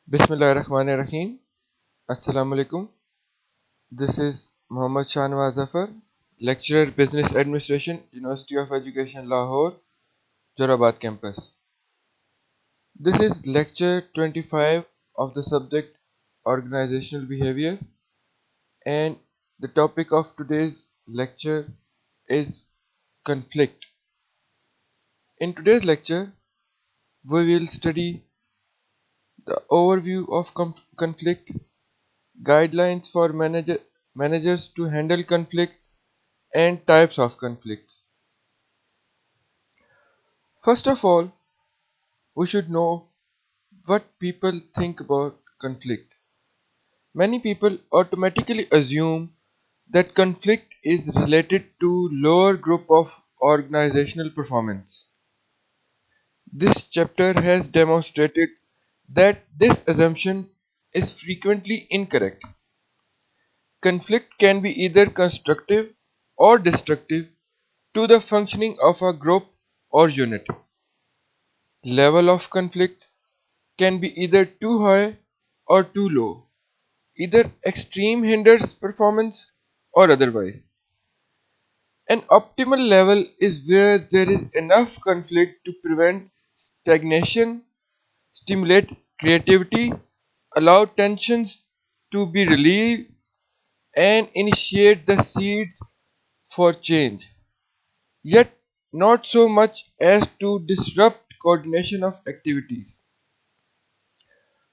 Bismillahirrahmanirrahim. Assalamu alaikum. This is Muhammad Shanwaz Zafar, lecturer Business Administration, University of Education, Lahore, Jorabad campus. This is lecture 25 of the subject Organizational Behavior, and the topic of today's lecture is conflict. In today's lecture, we will study the overview of conflict, guidelines for managers to handle conflict, and types of conflicts. First of all, we should know what people think about conflict. Many people automatically assume that conflict is related to lower group of organizational performance. This chapter has demonstrated that this assumption is frequently incorrect. Conflict can be either constructive or destructive to the functioning of a group or unit. Level of conflict can be either too high or too low, either extreme hinders performance or otherwise. An optimal level is where there is enough conflict to prevent stagnation, stimulate creativity, allow tensions to be relieved, and initiate the seeds for change, yet not so much as to disrupt coordination of activities.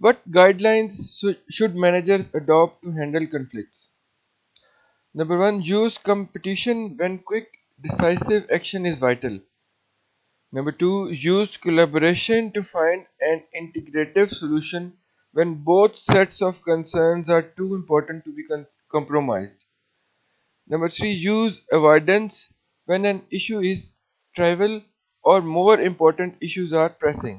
What guidelines should managers adopt to handle conflicts? Number one, use competition when quick, decisive action is vital. Number two, use collaboration to find an integrative solution when both sets of concerns are too important to be compromised. Number three, use avoidance when an issue is trivial or more important issues are pressing.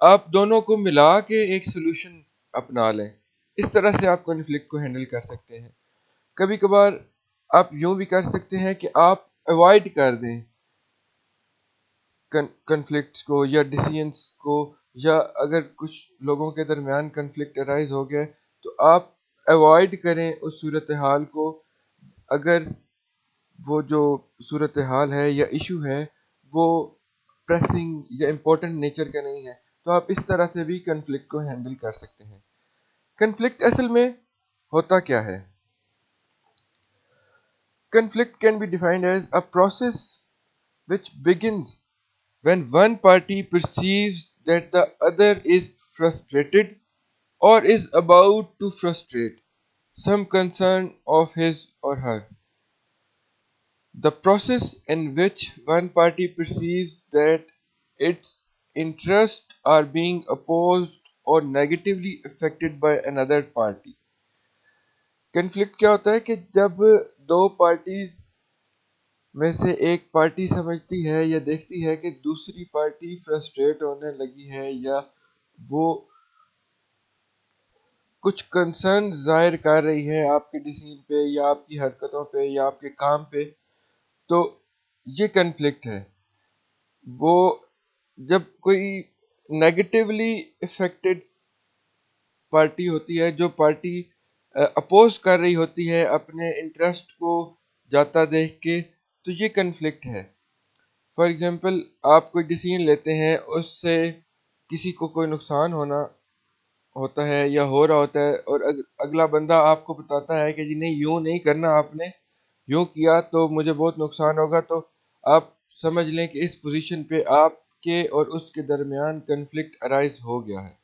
آپ دونوں کو ملا کے ایک solution اپنا لیں. اس طرح سے آپ کنفلکٹ کو ہینڈل کر سکتے ہیں. کبھی کبھار آپ یوں بھی کر سکتے ہیں کہ آپ اوائڈ کر دیں کنفلکٹس کو یا ڈیسیژنس کو، یا اگر کچھ لوگوں کے درمیان کنفلکٹ ارائز ہو گیا تو آپ اوائڈ کریں اس صورتحال کو. اگر وہ جو صورتحال ہے یا ایشو ہے وہ پریسنگ یا امپورٹنٹ نیچر کا نہیں ہے، تو آپ اس طرح سے بھی کنفلکٹ کو ہینڈل کر سکتے ہیں. کنفلکٹ اصل میں ہوتا کیا ہے؟ Conflict can be defined as a process which begins when one party perceives that the other is frustrated or is about to frustrate some concern of his or her. The process in which one party perceives that its interests are being opposed or negatively affected by another party. Conflict کیا ہوتا ہے کہ جب دو parties میں سے ایک party سمجھتی ہے یا دیکھتی ہے کہ دوسری پارٹی فرسٹریٹ ہونے لگی ہے، یا وہ کچھ کنسرن ظاہر کر رہی ہے آپ کے ڈیسیژن پہ یا آپ کی حرکتوں پہ یا آپ کے کام پہ، تو یہ کنفلکٹ ہے. وہ جب کوئی نیگیٹیولی افیکٹڈ پارٹی ہوتی ہے، جو پارٹی اپوز کر رہی ہوتی ہے اپنے انٹرسٹ کو جاتا دیکھ کے، تو یہ کنفلکٹ ہے. فار ایگزامپل آپ کوئی ڈیسیژن لیتے ہیں، اس سے کسی کو کوئی نقصان ہوتا ہے یا ہو رہا ہوتا ہے، اور اگلا بندہ آپ کو بتاتا ہے کہ جی نہیں، یوں نہیں کرنا، آپ نے یوں کیا تو مجھے بہت نقصان ہوگا، تو آپ سمجھ لیں کہ اس پوزیشن پہ آپ کے اور اس کے درمیان کنفلکٹ ارائز ہو گیا ہے.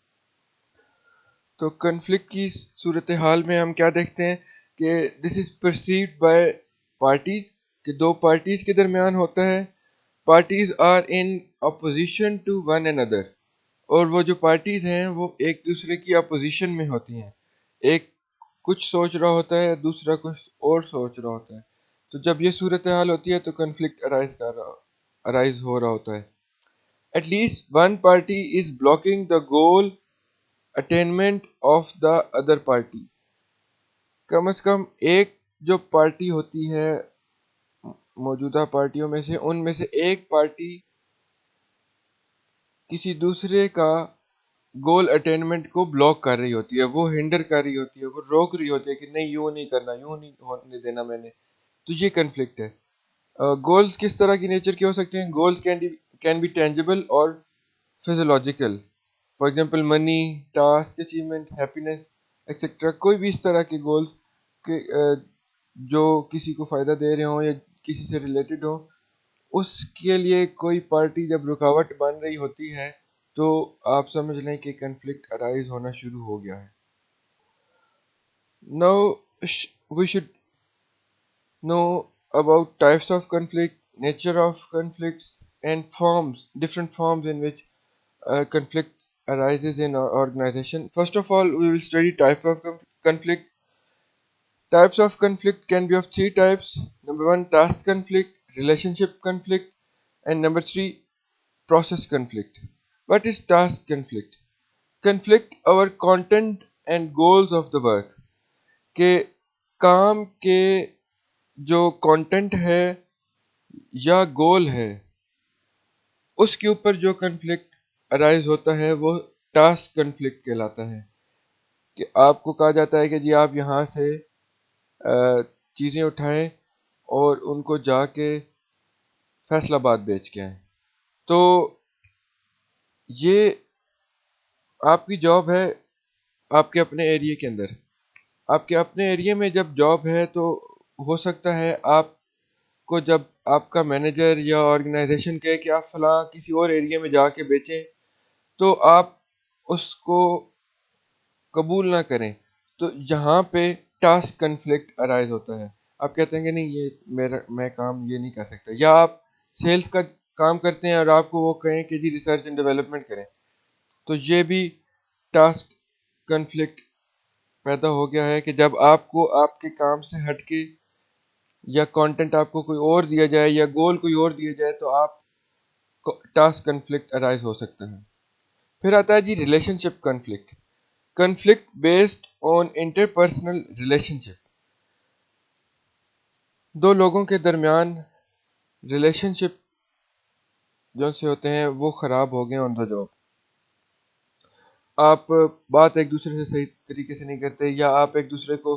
تو کنفلکٹ کی صورتحال میں ہم کیا دیکھتے ہیں کہ this is perceived by parties, کہ دو پارٹیز کے درمیان ہوتا ہے. Parties are in opposition to one another, اور وہ جو پارٹیز ہیں وہ ایک دوسرے کی اپوزیشن میں ہوتی ہیں. ایک کچھ سوچ رہا ہوتا ہے، دوسرا کچھ اور سوچ رہا ہوتا ہے. تو جب یہ صورتحال ہوتی ہے تو کنفلکٹ ارائز ہو رہا ہوتا ہے. At least one party is blocking the goal attainment of the other party. کم از کم ایک جو پارٹی ہوتی ہے موجودہ پارٹیوں میں سے، ان میں سے ایک پارٹی کسی دوسرے کا گول اٹینمنٹ کو بلاک کر رہی ہوتی ہے، وہ ہنڈر کر رہی ہوتی ہے، وہ روک رہی ہوتی ہے کہ نہیں، یوں نہیں کرنا، یوں نہیں ہونے دینا میں نے. تو یہ کنفلکٹ ہے. گولز کس طرح کی نیچر کے ہو سکتے ہیں؟ گولز کین بی ٹینجیبل اور physiological. For example money, task achievement, happiness etcetera. کوئی بھی اس طرح کے گولز کہ جو کسی کو فائدہ دے رہے ہوں یا کسی سے ریلیٹڈ ہوں، اس کے لیے کوئی پارٹی جب رکاوٹ بن رہی ہوتی ہے تو آپ سمجھ لیں کہ کنفلکٹ ارائز ہونا شروع ہو گیا ہے. Now we should know about types of conflict, nature of conflicts, and different forms in which conflict arises in our organization. First of all, we will study type of conflict. Types of conflict can be of three types. Number one, task conflict, relationship conflict, and number three, process conflict. What is task conflict? Conflict our content and goals of the work. کہ کام کے جو content ہے یا گول ہے اس کے اوپر جو conflict arise ہوتا ہے وہ ٹاسک کنفلکٹ کہلاتا ہے. کہ آپ کو کہا جاتا ہے کہ جی آپ یہاں سے چیزیں اٹھائیں اور ان کو جا کے فیصل آباد بیچ کے آئیں. تو یہ آپ کی جاب ہے آپ کے اپنے ایریے کے اندر. آپ کے اپنے ایریے میں جب جاب ہے تو ہو سکتا ہے آپ کو جب آپ کا مینیجر یا آرگنائزیشن کہے کہ آپ فلاں کسی اور ایریے میں جا کے بیچیں، تو آپ اس کو قبول نہ کریں. تو یہاں پہ ٹاسک کنفلکٹ ارائز ہوتا ہے. آپ کہتے ہیں کہ نہیں، یہ میں کام یہ نہیں کر سکتا. یا آپ سیلز کا کام کرتے ہیں اور آپ کو وہ کہیں کہ جی ریسرچ اینڈ ڈیولپمنٹ کریں، تو یہ بھی ٹاسک کنفلکٹ پیدا ہو گیا ہے کہ جب آپ کو آپ کے کام سے ہٹ کے یا کانٹینٹ آپ کو کوئی اور دیا جائے یا گول کوئی اور دیا جائے تو آپ ٹاسک کنفلکٹ ارائز ہو سکتا ہے. پھر آتا ہے جی relationship conflict. Conflict based on interpersonal relationship. دو لوگوں کے درمیان ریلیشن شپ جو سے ہوتے ہیں وہ خراب ہو گئے آن دا جاب. آپ بات ایک دوسرے سے صحیح طریقے سے نہیں کرتے، یا آپ ایک دوسرے کو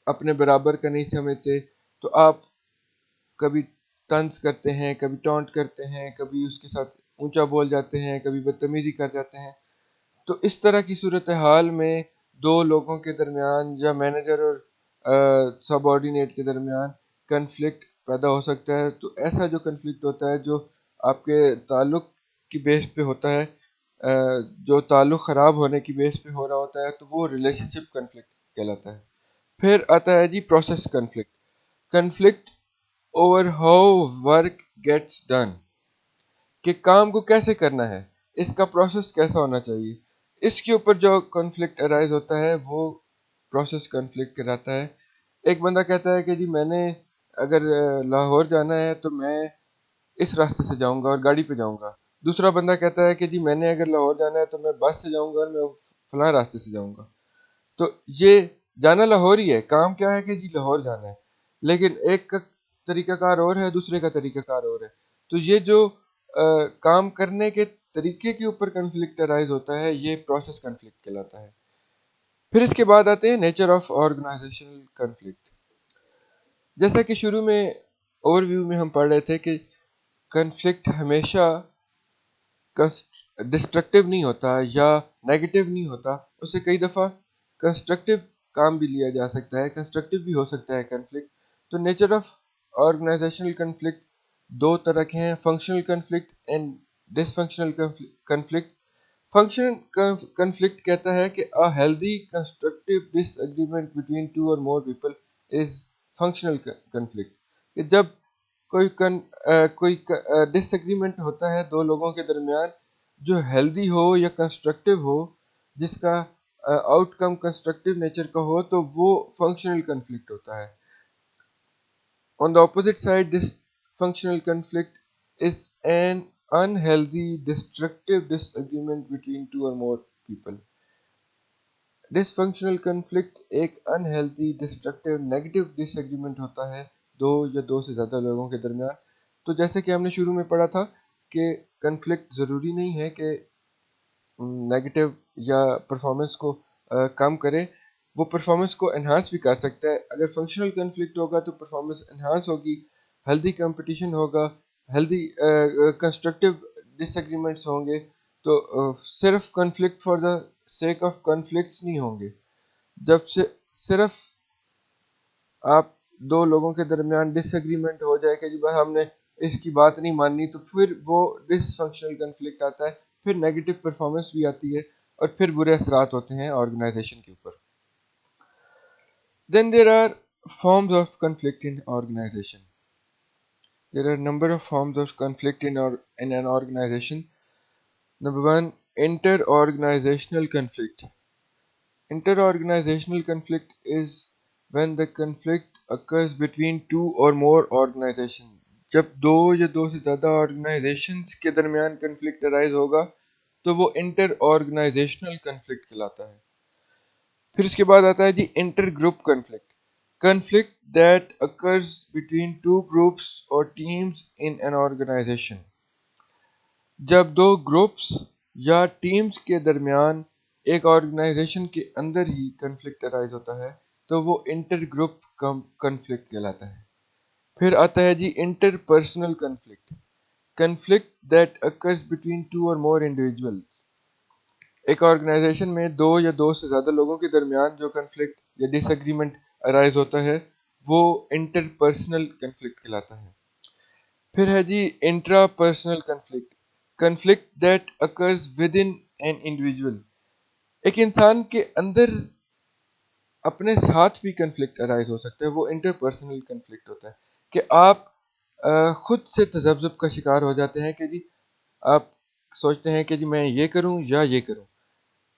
اپنے برابر کا نہیں سمجھتے، تو آپ کبھی طنز کرتے ہیں، کبھی ٹونٹ کرتے ہیں، کبھی اس کے ساتھ اونچا بول جاتے ہیں، کبھی بدتمیزی کر جاتے ہیں. تو اس طرح کی صورتحال میں دو لوگوں کے درمیان یا مینیجر اور سب آرڈینیٹ کے درمیان کنفلکٹ پیدا ہو سکتا ہے. تو ایسا جو کنفلکٹ ہوتا ہے جو آپ کے تعلق کی بیس پہ ہوتا ہے، جو تعلق خراب ہونے کی بیس پہ ہو رہا ہوتا ہے، تو وہ ریلیشن شپ کنفلکٹ کہلاتا ہے. پھر آتا ہے جی process conflict. Conflict over how work gets done, کہ کام کو کیسے کرنا ہے، اس کا پروسیس کیسا ہونا چاہیے. اس کے اوپر جو کنفلکٹ ارائز ہوتا ہے وہ پروسیس کنفلکٹ کہلاتا ہے. ایک بندہ کہتا ہے کہ جی میں نے اگر لاہور جانا ہے تو میں اس راستے سے جاؤں گا اور گاڑی پہ جاؤں گا. دوسرا بندہ کہتا ہے کہ جی میں نے اگر لاہور جانا ہے تو میں بس سے جاؤں گا اور میں فلاں راستے سے جاؤں گا. تو یہ جانا لاہور ہی ہے، کام کیا ہے کہ جی لاہور جانا ہے، لیکن ایک کا طریقہ کار اور ہے، دوسرے کا طریقہ کار اور ہے. تو یہ جو کام کرنے کے طریقے کے اوپر کنفلکٹ ارائز ہوتا ہے، یہ پروسیس کنفلکٹ کہلاتا ہے. پھر اس کے بعد آتے ہیں نیچر آف آرگنائزیشنل کنفلکٹ. جیسا کہ شروع میں اوور ویو میں ہم پڑھ رہے تھے کہ کنفلکٹ ہمیشہ ڈسٹرکٹیو نہیں ہوتا یا نیگیٹو نہیں ہوتا، اسے کئی دفعہ کنسٹرکٹیو کام بھی لیا جا سکتا ہے، کنسٹرکٹیو بھی ہو سکتا ہے کنفلکٹ. تو نیچر آف آرگنائزیشنل کنفلکٹ دو طرح کے ہیں، functional conflict and dysfunctional conflict. Functional conflict کہتا ہے کہ a healthy constructive disagreement between two or more people is functional conflict. کہ جب کوئی ڈس ایگریمنٹ ہوتا ہے دو لوگوں کے درمیان جو ہیلدی ہو یا کنسٹرکٹیو ہو، جس کا آؤٹ کم کنسٹرکٹیو نیچر کا ہو، تو وہ فنکشنل کنفلکٹ ہوتا ہے. On the opposite side, dysfunctional conflict is an unhealthy, destructive disagreement between two or more people. Dysfunctional conflict ایک unhealthy, destructive, negative disagreement ہوتا ہے دو یا دو سے زیادہ لوگوں کے درمیان. تو جیسے کہ ہم نے شروع میں پڑھا تھا کہ کنفلکٹ ضروری نہیں ہے کہ نیگیٹو یا پرفارمنس کو کم کرے، وہ پرفارمنس کو انہانس بھی کر سکتا ہے. اگر فنکشنل کنفلکٹ ہوگا تو پرفارمنس انہانس ہوگی، ہیلدی کمپٹیشن ہوگا، ہیلدی کنسٹرکٹیو ڈس ایگریمنٹس ہوں گے. تو صرف conflict for the sake of conflicts نہیں ہوں گے. جب سے صرف آپ دو لوگوں کے درمیان ڈس ایگریمنٹ ہو جائے کہ جی بس ہم نے اس کی بات نہیں ماننی، تو پھر وہ ڈس فنکشنل کنفلکٹ آتا ہے، پھر نیگیٹو پرفارمنس بھی آتی ہے اور پھر برے اثرات ہوتے ہیں آرگنائزیشن کے اوپر. Then there are forms of conflict in organization. There are a number of forms of conflict in an organization. Number one, inter-organizational conflict. Inter-organizational conflict is when the conflict occurs between two or more organizations. جب دو یا دو سے زیادہ organisations کے درمیان conflict arise ہوگا تو وہ inter organisational conflict کہلاتا ہے. پھر اس کے بعد آتا ہے جی intergroup conflict. Conflict that occurs between two groups or teams in an organisation. جب دو گروپس یا ٹیمز کے درمیان ایک آرگنائزیشن کے اندر ہی کنفلکٹ ارائز ہوتا ہے تو وہ انٹر گروپ کنفلکٹ کہلاتا ہے. پھر آتا ہے جی interpersonal conflict. Conflict that occurs between two or more individuals. ایک آرگنائزیشن میں دو یا دو سے زیادہ لوگوں کے درمیان جو کنفلکٹ یا ڈس ایگریمنٹ ارائز ہوتا ہے وہ انٹر پرسنل کنفلکٹ کہلاتا ہے. پھر ہے جی intrapersonal conflict. Conflict that occurs within an individual. ایک انسان کے اندر اپنے ساتھ بھی کنفلکٹ ارائز ہو سکتا ہے، وہ انٹر پرسنل کنفلکٹ ہوتا ہے کہ آپ خود سے تذبذب کا شکار ہو جاتے ہیں کہ جی آپ سوچتے ہیں کہ جی میں یہ کروں یا یہ کروں،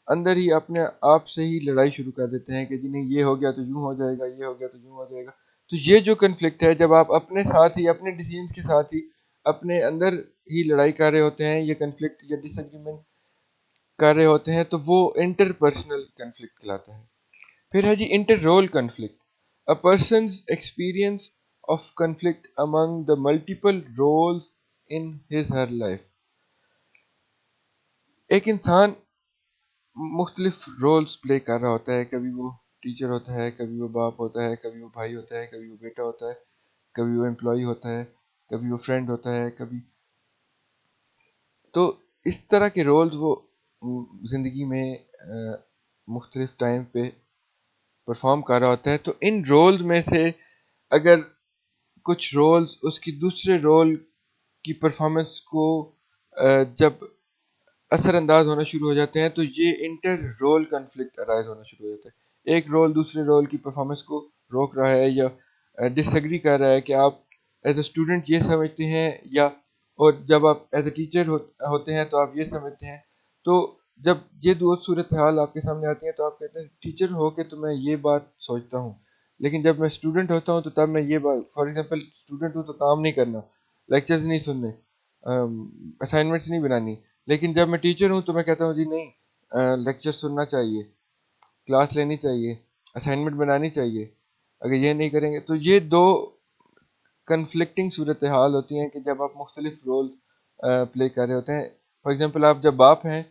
اندر ہی اپنے آپ سے ہی لڑائی شروع کر دیتے ہیں کہ جی نہیں یہ ہو گیا تو یوں ہو جائے گا، یہ ہو گیا تو یوں ہو جائے گا. تو یہ جو کنفلکٹ ہے جب آپ اپنے ساتھ ہی اپنے ڈیسیژنز کے ساتھ ہی اپنے اندر ہی لڑائی کر رہے ہوتے ہیں یا کنفلکٹ یا ڈس ایگریمنٹ کر رہے ہوتے ہیں تو وہ انٹر پرسنل کنفلکٹ کہلاتا ہے. پھر ہے جی interrole conflict. A person's experience of conflict among the multiple roles in his her life. ایک انسان مختلف رولز پلے کر رہا ہوتا ہے. کبھی وہ ٹیچر ہوتا ہے, کبھی وہ باپ ہوتا ہے, کبھی وہ بھائی ہوتا ہے, کبھی وہ بیٹا ہوتا ہے, کبھی وہ امپلائی ہوتا ہے, کبھی وہ فرینڈ ہوتا ہے, کبھی تو اس طرح کے رولز وہ زندگی میں مختلف ٹائم پہ پرفارم کر رہا ہوتا ہے. تو ان رولز میں سے اگر کچھ رولز اس کی دوسرے رول کی پرفارمنس کو جب اثر انداز ہونا شروع ہو جاتے ہیں تو یہ انٹر رول کنفلکٹ ارائز ہونا شروع ہو جاتا ہے. ایک رول دوسرے رول کی پرفارمنس کو روک رہا ہے یا ڈس ایگری کر رہا ہے کہ آپ ایز اے اسٹوڈنٹ یہ سمجھتے ہیں, یا اور جب آپ ایز اے ٹیچر ہوتے ہیں تو آپ یہ سمجھتے ہیں. تو جب یہ دو صورتحال آپ کے سامنے آتی ہیں تو آپ کہتے ہیں ٹیچر ہو کے تو میں یہ بات سوچتا ہوں, لیکن جب میں اسٹوڈنٹ ہوتا ہوں تو تب میں یہ بات, فار ایگزامپل اسٹوڈنٹ ہوں تو کام نہیں کرنا, لیکچرز نہیں سننے, اسائنمنٹس نہیں بنانی, لیکن جب میں ٹیچر ہوں تو میں کہتا ہوں جی نہیں, لیکچر سننا چاہیے, کلاس لینی چاہیے, اسائنمنٹ بنانی چاہیے. اگر یہ نہیں کریں گے تو یہ دو کنفلکٹنگ صورتحال ہوتی ہیں کہ جب آپ مختلف رول پلے کر رہے ہوتے ہیں. فار ایگزامپل آپ جب باپ ہیں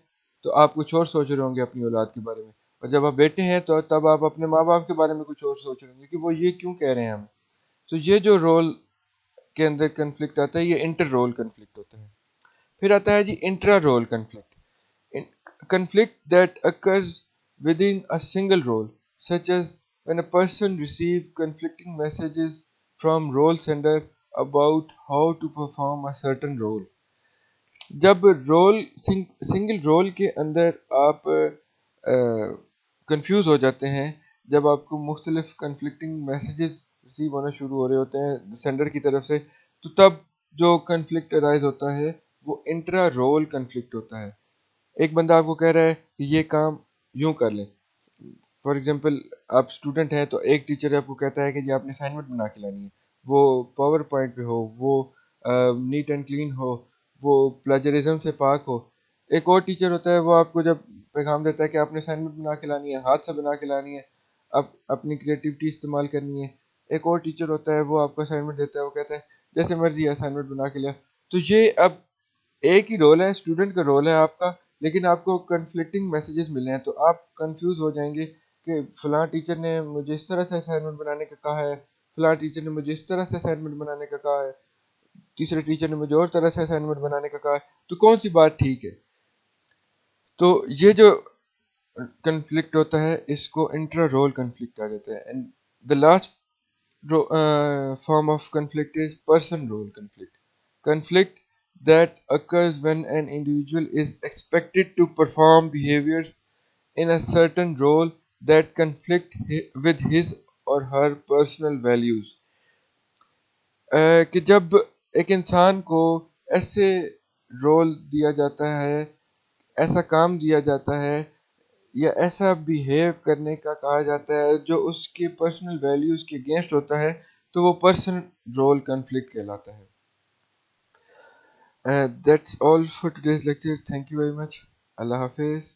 تو آپ کچھ اور سوچ رہے ہوں گے اپنی اولاد کے بارے میں, اور جب آپ بیٹے ہیں تو تب آپ اپنے ماں باپ کے بارے میں کچھ اور سوچ رہے ہوں گے کہ وہ یہ کیوں کہہ رہے ہیں ہمیں. تو یہ جو رول کے اندر کنفلکٹ آتا ہے یہ انٹر رول کنفلکٹ ہوتا ہے. پھر آتا ہے جی intrarole conflict. Conflict that occurs within a single role, such as when a person receives conflicting messages from role sender about how to perform a certain role. جب single role کے اندر آپ confuse ہو جاتے ہیں, جب آپ کو مختلف conflicting messages receive ہونا شروع ہو رہے ہوتے ہیں سینڈر کی طرف سے, تو تب جو کنفلکٹ ارائز ہوتا ہے وہ انٹرا رول کنفلکٹ ہوتا ہے. ایک بندہ آپ کو کہہ رہا ہے کہ یہ کام یوں کر لیں. فار ایگزامپل آپ اسٹوڈنٹ ہیں تو ایک ٹیچر آپ کو کہتا ہے کہ جی آپ نے اسائنمنٹ بنا کے لانی ہے, وہ پاور پوائنٹ پہ ہو, وہ نیٹ اینڈ کلین ہو, وہ پلیجرزم سے پاک ہو. ایک اور ٹیچر ہوتا ہے وہ آپ کو جب پیغام دیتا ہے کہ آپ نے اسائنمنٹ بنا کے لانی ہے, ہاتھ سے بنا کے لانی ہے, اب اپنی کریٹیوٹی استعمال کرنی ہے. ایک اور ٹیچر ہوتا ہے وہ آپ کو اسائنمنٹ دیتا ہے, وہ کہتا ہے جیسے مرضی اسائنمنٹ بنا کے لیا. تو یہ اب ایک ہی رول ہے, اسٹوڈنٹ کا رول ہے آپ کا, لیکن آپ کو کنفلکٹنگ میسیجز ملے ہیں تو آپ کنفیوز ہو جائیں گے کہ فلاں ٹیچر نے مجھے اس طرح سے اسائنمنٹ بنانے کا کہا ہے, فلاں ٹیچر نے مجھے اس طرح سے اسائنمنٹ بنانے کا کہا ہے, تیسرے ٹیچر نے مجھے اور طرح سے اسائنمنٹ بنانے کا کہا ہے, تو کون سی بات ٹھیک ہے. تو یہ جو کنفلکٹ ہوتا ہے اس کو انٹرا رول کنفلکٹ آ جاتا ہے. And the last form of conflict is person role conflict. Conflict that occurs when an individual is expected to perform behaviors in a certain role that conflict with his or her personal values. کہ جب ایک انسان کو ایسے role دیا جاتا ہے, ایسا کام دیا جاتا ہے, یا ایسا بیہیو کرنے کا کہا جاتا ہے جو اس کے پرسنل ویلیوز کے اگینسٹ ہوتا ہے, تو وہ پرسنل رول کنفلکٹ کہلاتا ہے. That's all for today's lecture. Thank you very much. اللہ حافظ.